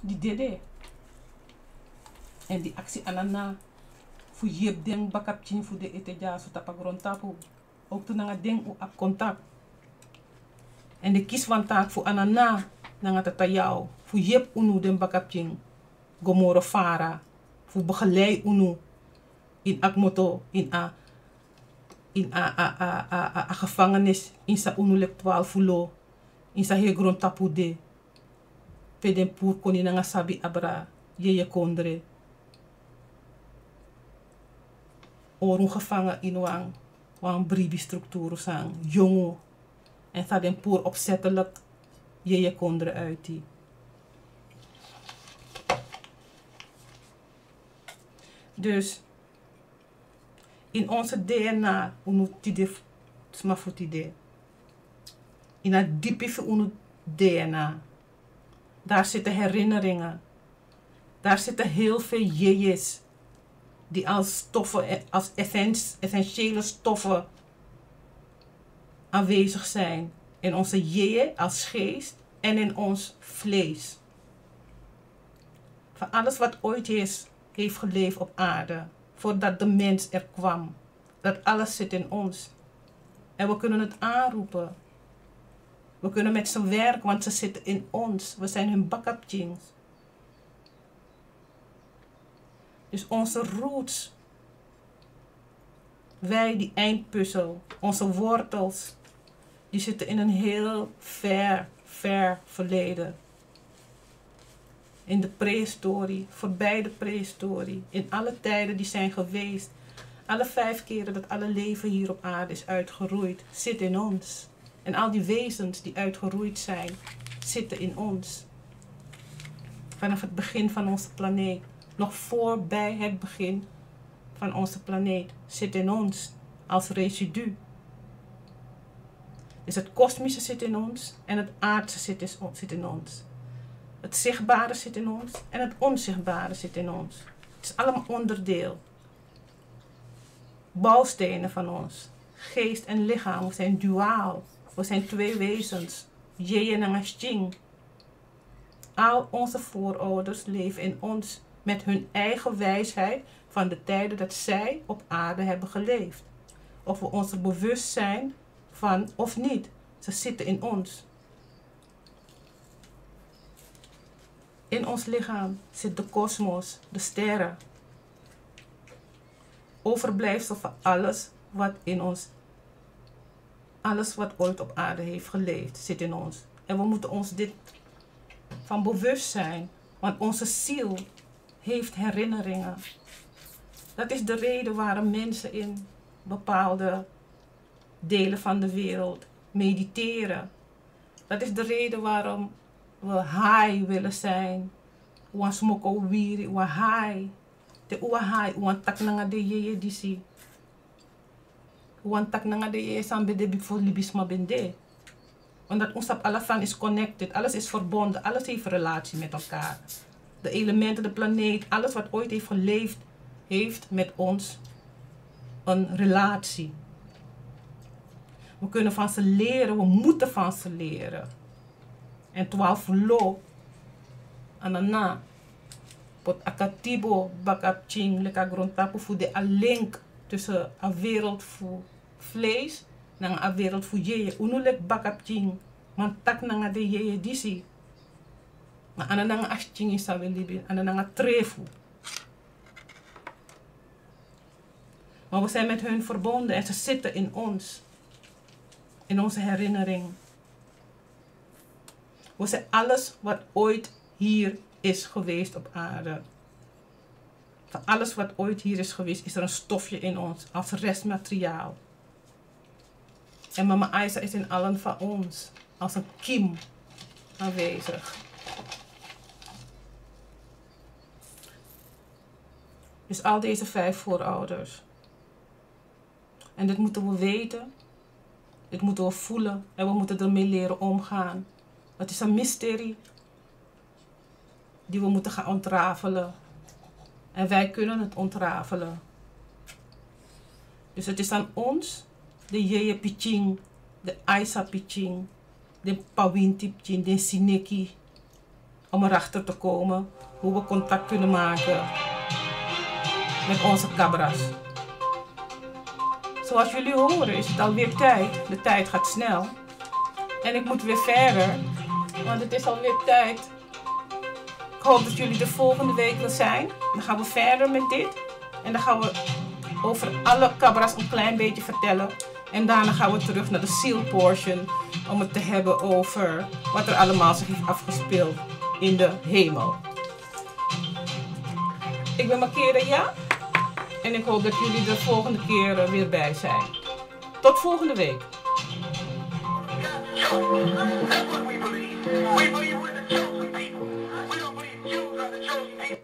die dede. En die actie anana. Fu yep den bakap chin fu de ete ja so tapagrontapu. Ook toen nga ding u ap contact. En de kies van taak fu anana nga tatayao. Fu yep unu den bakap chin. Gomoro fara. Fu begeleid unu. In akmoto in a gevangenis in sa unulek 12 fulo in sa hegron tapu de peden pur koni nga sabi abra ye kondre orun gevangen in wang bribi structuur sang jongo en sa den pur opzettelijk je kondre uit die. Dus in onze DNA, in het diepe van onze DNA, daar zitten herinneringen. Daar zitten heel veel jejes die als stoffen, als essentiële stoffen aanwezig zijn. In onze jeje als geest en in ons vlees. Van alles wat ooit heeft geleefd op aarde. Voordat de mens er kwam. Dat alles zit in ons. En we kunnen het aanroepen. We kunnen met ze werken, want ze zitten in ons. We zijn hun backup jeans. Dus onze roots. Wij die eindpuzzel. Onze wortels. Die zitten in een heel ver verleden. In de prehistorie, voorbij de prehistorie, in alle tijden die zijn geweest, alle 5 keren dat alle leven hier op aarde is uitgeroeid, zit in ons. En al die wezens die uitgeroeid zijn, zitten in ons. Vanaf het begin van onze planeet, nog voorbij het begin van onze planeet, zit in ons als residu. Dus het kosmische zit in ons en het aardse zit in ons. Het zichtbare zit in ons en het onzichtbare zit in ons. Het is allemaal onderdeel. Bouwstenen van ons. Geest en lichaam, we zijn duaal. We zijn 2 wezens. Yin en Yang. Al onze voorouders leven in ons met hun eigen wijsheid van de tijden dat zij op aarde hebben geleefd. Of we ons er bewust zijn van of niet. Ze zitten in ons. In ons lichaam zit de kosmos, de sterren. Overblijfsel van alles wat in ons, alles wat ooit op aarde heeft geleefd, zit in ons. En we moeten ons dit van bewust zijn, want onze ziel heeft herinneringen. Dat is de reden waarom mensen in bepaalde delen van de wereld mediteren. Dat is de reden waarom we high willen zijn. We smoko wiri, we high. De uwa high, we tak nanga de ye disi. We tak nanga de ye sambe de bifo libisma bende. Omdat ons op alles is connected, alles is verbonden, alles heeft relatie met elkaar. De elementen, de planeet, alles wat ooit heeft geleefd, heeft met ons een relatie. We kunnen van ze leren, we moeten van ze leren. En 12 lo, anana, pot akatibo, bakap ching, leka grondtapu voor de link tussen een wereld voor vlees en een wereld voor jeje. Unulek bakap ching, man tak nanga de jeje disi. Maar anana as ching is sawe libi, anana trefu. Maar we zijn met hun verbonden en ze zitten in ons. In onze herinnering. We zijn alles wat ooit hier is geweest op aarde. Van alles wat ooit hier is geweest, is er een stofje in ons als restmateriaal. En mama Isa is in allen van ons als een kiem aanwezig. Dus al deze 5 voorouders. En dit moeten we weten. Dit moeten we voelen. En we moeten ermee leren omgaan. Het is een mysterie die we moeten gaan ontrafelen. En wij kunnen het ontrafelen. Dus het is aan ons, de Yeye Piching, de Isa Piching, de Pawinti Piching, de Sineki, om erachter te komen hoe we contact kunnen maken met onze cabras. Zoals jullie horen is het alweer tijd. De tijd gaat snel. En ik moet weer verder, want het is alweer tijd. Ik hoop dat jullie er volgende week weer zijn. Dan gaan we verder met dit. En dan gaan we over alle cabras een klein beetje vertellen. En daarna gaan we terug naar de seal portion om het te hebben over wat er allemaal zich heeft afgespeeld in de hemel. Ik ben Makeda en ik hoop dat jullie er volgende keer weer bij zijn. Tot volgende week. That's what we believe. We believe we're the chosen people. We don't believe Jews are the chosen people.